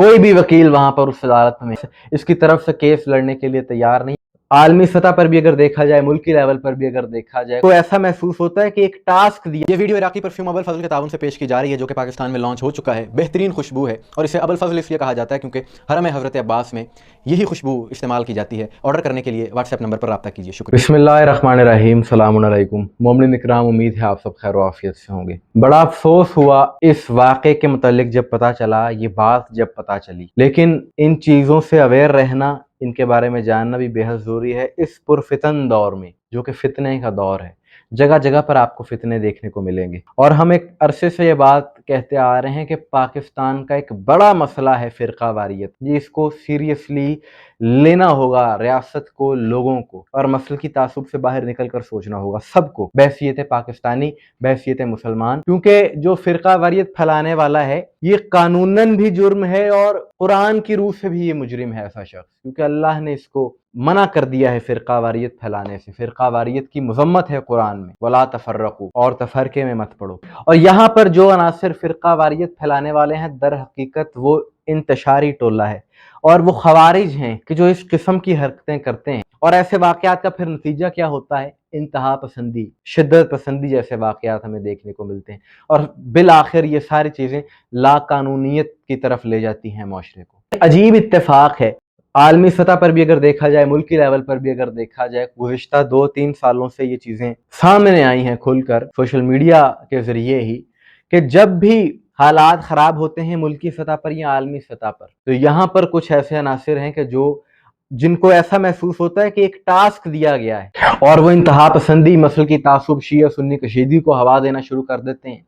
کوئی بھی وکیل وہاں پر اس عدالت میں اس کی طرف سے کیس لڑنے کے لیے تیار نہیں۔ عالمی سطح پر بھی اگر دیکھا جائے، ملکی لیول پر بھی اگر دیکھا جائے، تو ایسا محسوس ہوتا ہے کہ ایک ٹاسک دیا۔ یہ ویڈیو عراقی پرفیوم ابو الفضل کے تعاون سے پیش کی جا رہی ہے، جو کہ پاکستان میں لانچ ہو چکا ہے۔ بہترین خوشبو ہے اور اسے ابو الفضل اس لیے کہا جاتا ہے کیونکہ حرم حضرت عباس میں یہی خوشبو استعمال کی جاتی ہے۔ آرڈر کرنے کے لیے واٹس ایپ نمبر پر رابطہ کیجیے۔ شکریہ۔ بسم اللہ الرحمن الرحیم۔ السلام علیکم مومنین اکرام، امید ہے آپ سب خیر و عافیت سے ہوں گے۔ بڑا افسوس ہوا اس واقعے کے متعلق جب پتہ چلا، یہ بات جب پتہ چلی، لیکن ان چیزوں سے اویئر رہنا، ان کے بارے میں جاننا بھی بے حد ضروری ہے اس پرفتن دور میں، جو کہ فتنے کا دور ہے۔ جگہ جگہ پر آپ کو فتنے دیکھنے کو ملیں گے، اور ہم ایک عرصے سے یہ بات کہتے آ رہے ہیں کہ پاکستان کا ایک بڑا مسئلہ ہے فرقہ واریت۔ اس کو سیریسلی لینا ہوگا ریاست کو، لوگوں کو، اور مسلکی تعصب سے باہر نکل کر سوچنا ہوگا سب کو، بحیثیت پاکستانی، بحیثیت مسلمان، کیونکہ جو فرقہ واریت پھیلانے والا ہے یہ قانوناً بھی جرم ہے، اور قرآن کی روح سے بھی یہ مجرم ہے ایسا شخص، کیونکہ اللہ نے اس کو منع کر دیا ہے فرقہ واریت پھیلانے سے۔ فرقہ واریت کی مذمت ہے قرآن میں، وَلَا تَفَرَّقُوا، اور تفرقے میں مت پڑو۔ اور یہاں پر جو عناصر فرقہ واریت پھیلانے والے ہیں، در حقیقت وہ انتشاری ٹولہ ہے، اور وہ خوارج ہیں کہ جو اس قسم کی حرکتیں کرتے ہیں۔ اور ایسے واقعات کا پھر نتیجہ کیا ہوتا ہے؟ انتہا پسندی، شدت پسندی جیسے واقعات ہمیں دیکھنے کو ملتے ہیں، اور بالآخر یہ ساری چیزیں لا قانونیت کی طرف لے جاتی ہیں معاشرے کو۔ عجیب اتفاق ہے، عالمی سطح پر بھی اگر دیکھا جائے، ملکی لیول پر بھی اگر دیکھا جائے، گزشتہ 2-3 سالوں سے یہ چیزیں سامنے آئی ہیں کھل کر سوشل میڈیا کے ذریعے ہی، کہ جب بھی حالات خراب ہوتے ہیں ملکی سطح پر یا عالمی سطح پر، تو یہاں پر کچھ ایسے عناصر ہیں کہ جن کو ایسا محسوس ہوتا ہے کہ ایک ٹاسک دیا گیا ہے، اور وہ انتہا پسندی، مسلکی تعصب، شیعہ سنی کشیدگی کو ہوا دینا شروع کر دیتے ہیں،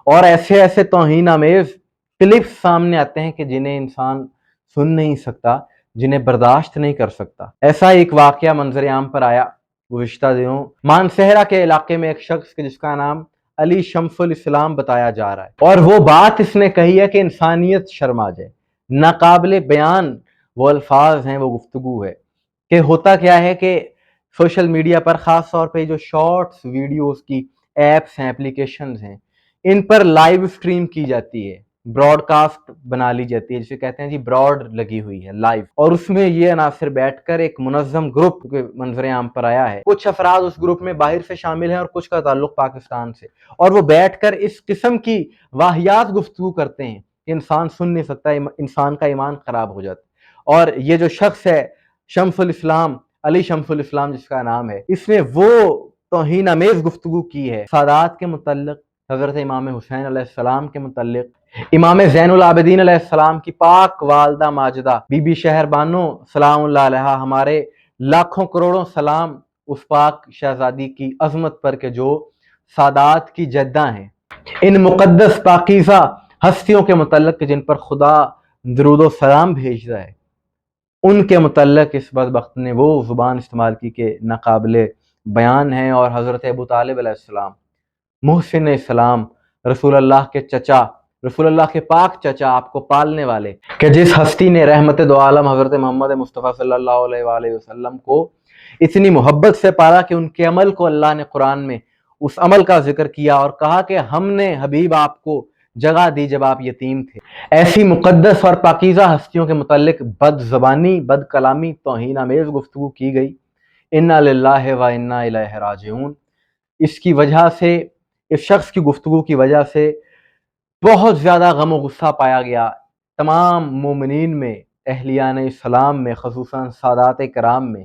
اور ایسے توہین آمیز کلپس سامنے آتے ہیں کہ جنہیں انسان سن نہیں سکتا، جنہیں برداشت نہیں کر سکتا۔ ایسا ایک واقعہ منظر عام پر آیا گزشتہ دنوں مانسہرہ کے علاقے میں، ایک شخص جس کا نام علی شمس الاسلام بتایا جا رہا ہے، اور وہ بات اس نے کہی ہے کہ انسانیت شرما جائے، ناقابل بیان وہ الفاظ ہیں، وہ گفتگو ہے۔ کہ ہوتا کیا ہے کہ سوشل میڈیا پر خاص طور پہ جو شارٹس ویڈیوز کی ایپس ہیں، اپلیکیشنز ہیں، ان پر لائیو سٹریم کی جاتی ہے، براڈ کاسٹ بنا لی جاتی ہے، جسے کہتے ہیں جی براڈ لگی ہوئی ہے، لائیو، اور اس میں یہ عناصر بیٹھ کر ایک منظم گروپ کے منظر عام پر آیا ہے، کچھ افراد اس گروپ میں باہر سے شامل ہیں اور کچھ کا تعلق پاکستان سے، اور وہ بیٹھ کر اس قسم کی واہیات گفتگو کرتے ہیں کہ انسان سن نہیں سکتا، انسان کا ایمان خراب ہو جاتا ہے۔ اور یہ جو شخص ہے شمس الاسلام، علی شمس الاسلام جس کا نام ہے، اس نے وہ توہین آمیز گفتگو کی ہے سادات کے متعلق، حضرت امام حسین علیہ السلام کے متعلق، امام زین العابدین علیہ السلام کی پاک والدہ ماجدہ بی بی شہر بانو سلام اللہ علیہا، ہمارے لاکھوں کروڑوں سلام اس پاک شہزادی کی عظمت پر کہ جو سادات کی جدہ ہیں، ان مقدس پاکیزہ ہستیوں کے متعلق جن پر خدا درود و سلام بھیجتا ہے، ان کے متعلق اس بدبخت نے وہ زبان استعمال کی کہ ناقابل بیان ہے۔ اور حضرت ابو طالب علیہ السلام، محسن اسلام، رسول اللہ کے چچا، رسول اللہ کے پاک چچا، آپ کو پالنے والے، کہ جس ہستی نے رحمت دو عالم حضرت محمد مصطفیٰ صلی اللہ علیہ وآلہ وسلم کو اتنی محبت سے پالا کہ ان کے عمل کو اللہ نے قرآن میں اس عمل کا ذکر کیا اور کہا کہ ہم نے حبیب آپ کو جگہ دی جب آپ یتیم تھے۔ ایسی مقدس اور پاکیزہ ہستیوں کے متعلق بد زبانی، بد کلامی، توہین آمیز گفتگو کی گئی۔ انا للہ و انا الیہ راجعون۔ اس کی وجہ سے، اس شخص کی گفتگو کی وجہ سے بہت زیادہ غم و غصہ پایا گیا تمام مومنین میں، اہلیان اسلام میں، خصوصاً سادات کرام میں،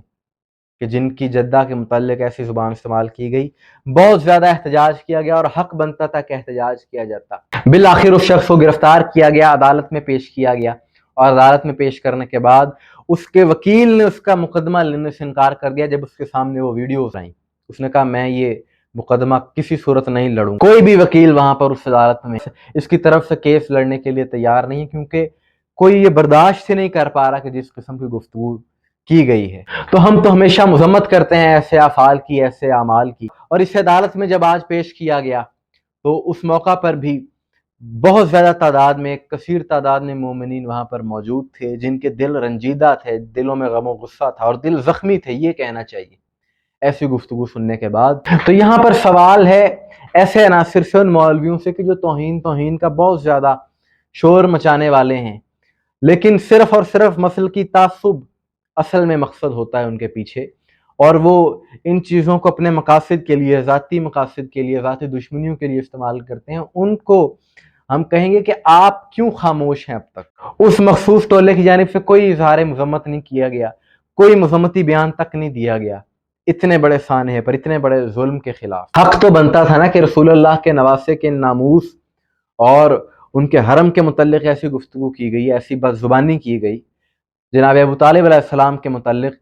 کہ جن کی جدہ کے متعلق ایسی زبان استعمال کی گئی۔ بہت زیادہ احتجاج کیا گیا، اور حق بنتا تھا کہ احتجاج کیا جاتا۔ بالآخر اس شخص کو گرفتار کیا گیا، عدالت میں پیش کیا گیا، اور عدالت میں پیش کرنے کے بعد اس کے وکیل نے اس کا مقدمہ لینے سے انکار کر دیا جب اس کے سامنے وہ ویڈیوز آئیں۔ اس نے کہا میں یہ مقدمہ کسی صورت نہیں لڑوں۔ کوئی بھی وکیل وہاں پر اس عدالت میں اس کی طرف سے کیس لڑنے کے لیے تیار نہیں، کیونکہ کوئی یہ برداشت ہی نہیں کر پا رہا کہ جس قسم کی گفتگو کی گئی ہے۔ تو ہم تو ہمیشہ مذمت کرتے ہیں ایسے افعال کی، ایسے اعمال کی، اور اس عدالت میں جب آج پیش کیا گیا تو اس موقع پر بھی بہت زیادہ تعداد میں، ایک کثیر تعداد میں مومنین وہاں پر موجود تھے، جن کے دل رنجیدہ تھے، دلوں میں غم و غصہ تھا، اور دل زخمی تھے، یہ کہنا چاہیے ایسی گفتگو سننے کے بعد۔ تو یہاں پر سوال ہے ایسے عناصر سے، ان مولویوں سے کہ جو توہین کا بہت زیادہ شور مچانے والے ہیں، لیکن صرف اور صرف مسل کی تعصب اصل میں مقصد ہوتا ہے ان کے پیچھے، اور وہ ان چیزوں کو اپنے مقاصد کے لیے، ذاتی مقاصد کے لیے، ذاتی دشمنیوں کے لیے استعمال کرتے ہیں۔ ان کو ہم کہیں گے کہ آپ کیوں خاموش ہیں؟ اب تک اس مخصوص ٹولے کی جانب سے کوئی اظہار مذمت نہیں کیا گیا، کوئی مذمتی بیان تک نہیں دیا گیا اتنے بڑے سانحے پر، اتنے بڑے ظلم کے خلاف۔ حق تو بنتا تھا نا کہ رسول اللہ کے نواسے کے ناموس اور ان کے حرم کے متعلق ایسی گفتگو کی گئی، ایسی بد زبانی کی گئی، جناب ابو طالب علیہ السلام کے متعلق،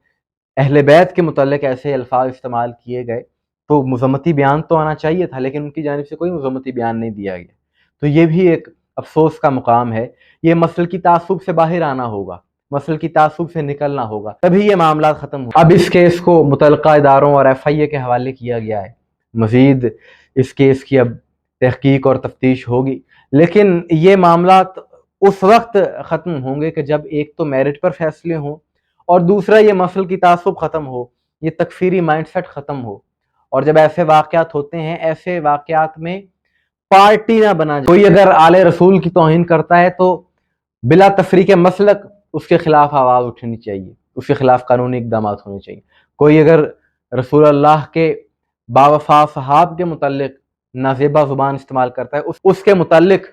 اہل بیت کے متعلق ایسے الفاظ استعمال کیے گئے تو مذمتی بیان تو آنا چاہیے تھا، لیکن ان کی جانب سے کوئی مذمتی بیان نہیں دیا گیا۔ تو یہ بھی ایک افسوس کا مقام ہے۔ یہ مسل کی تعصب سے باہر آنا ہوگا، مسل کی تعصب سے نکلنا ہوگا، تبھی یہ معاملات ختم ہو۔ اب اس کیس کو متعلقہ اداروں اور ایف آئی اے کے حوالے کیا گیا ہے، مزید اس کیس کی اب تحقیق اور تفتیش ہوگی، لیکن یہ معاملات اس وقت ختم ہوں گے کہ جب ایک تو میرٹ پر فیصلے ہوں، اور دوسرا یہ مسل کی تعصب ختم ہو، یہ تکفیری مائنڈ سیٹ ختم ہو۔ اور جب ایسے واقعات ہوتے ہیں، ایسے واقعات میں پارٹی نہ بنا جائے۔ کوئی اگر آل رسول کی توہین کرتا ہے تو بلا تفریق مسلک اس کے خلاف آواز اٹھنی چاہیے، اس کے خلاف قانونی اقدامات ہونے چاہیے۔ کوئی اگر رسول اللہ کے باوفا صحاب کے متعلق نازیبہ زبان استعمال کرتا ہے، اس کے متعلق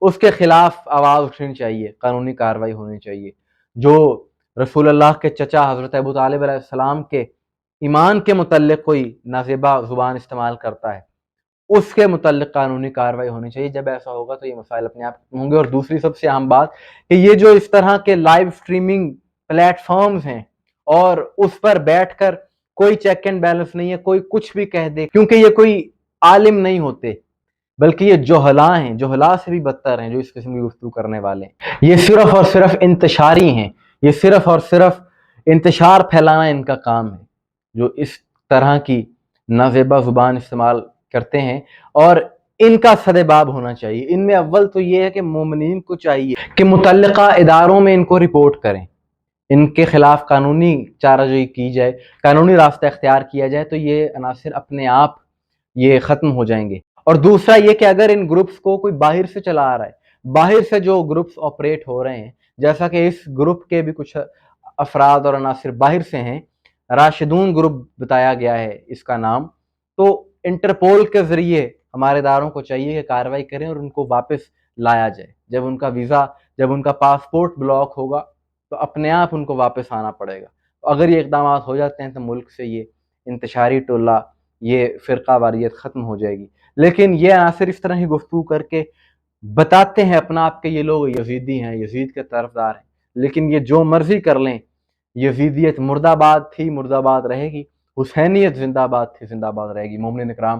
اس کے خلاف آواز اٹھنی چاہیے، قانونی کارروائی ہونی چاہیے۔ جو رسول اللہ کے چچا حضرت ابو طالب علیہ السلام کے ایمان کے متعلق کوئی نازیبہ زبان استعمال کرتا ہے، اس کے متعلق قانونی کارروائی ہونی چاہیے۔ جب ایسا ہوگا تو یہ مسائل اپنے آپ ہوں گے۔ اور دوسری سب سے اہم بات کہ یہ جو اس طرح کے لائیو سٹریمنگ پلیٹ فارمز ہیں اور اس پر بیٹھ کر کوئی چیک اینڈ بیلنس نہیں ہے، کوئی کچھ بھی کہہ دے، کیونکہ یہ کوئی عالم نہیں ہوتے بلکہ یہ جہلاء ہیں، جہلاء سے بھی بدتر ہیں جو اس قسم کی گفتگو کرنے والے ہیں۔ یہ صرف اور صرف انتشاری ہیں، یہ صرف اور صرف انتشار پھیلانا ان کا کام ہے، جو اس طرح کی نازیبہ زبان استعمال کرتے ہیں۔ اور ان کا سدباب ہونا چاہیے۔ ان میں اول تو یہ ہے کہ مومنین کو چاہیے کہ متعلقہ اداروں میں ان کو رپورٹ کریں، ان کے خلاف قانونی چارہ جوئی کی جائے، قانونی راستہ اختیار کیا جائے، تو یہ عناصر اپنے آپ یہ ختم ہو جائیں گے۔ اور دوسرا یہ کہ اگر ان گروپس کو کوئی باہر سے چلا آ رہا ہے، باہر سے جو گروپس آپریٹ ہو رہے ہیں، جیسا کہ اس گروپ کے بھی کچھ افراد اور عناصر باہر سے ہیں، راشدون گروپ بتایا گیا ہے اس کا نام، تو انٹرپول کے ذریعے ہمارے اداروں کو چاہیے کہ کارروائی کریں اور ان کو واپس لایا جائے۔ جب ان کا ویزا، جب ان کا پاسپورٹ بلاک ہوگا تو اپنے آپ ان کو واپس آنا پڑے گا۔ اگر یہ اقدامات ہو جاتے ہیں تو ملک سے یہ انتشاری ٹولہ، یہ فرقہ واریت ختم ہو جائے گی۔ لیکن یہ عناصر اس طرح ہی گفتگو کر کے بتاتے ہیں اپنا آپ کہ یہ لوگ یزیدی ہیں، یزید کے طرفدار ہیں، لیکن یہ جو مرضی کر لیں، یزیدیت مرد آباد تھی، مرد آباد رہے گی، حسینیت زندہ آباد تھی، زندہ آباد رہے گی۔ مومنین اکرام،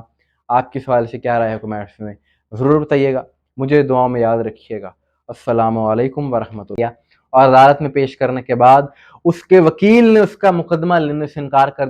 آپ کی سوال سے کیا رائے ہے کمنٹس میں ضرور بتائیے گا، مجھے دعاؤں میں یاد رکھیے گا۔ السلام علیکم ورحمۃ اللہ۔ اور عدالت میں پیش کرنے کے بعد اس کے وکیل نے اس کا مقدمہ لینے سے انکار کر دیا۔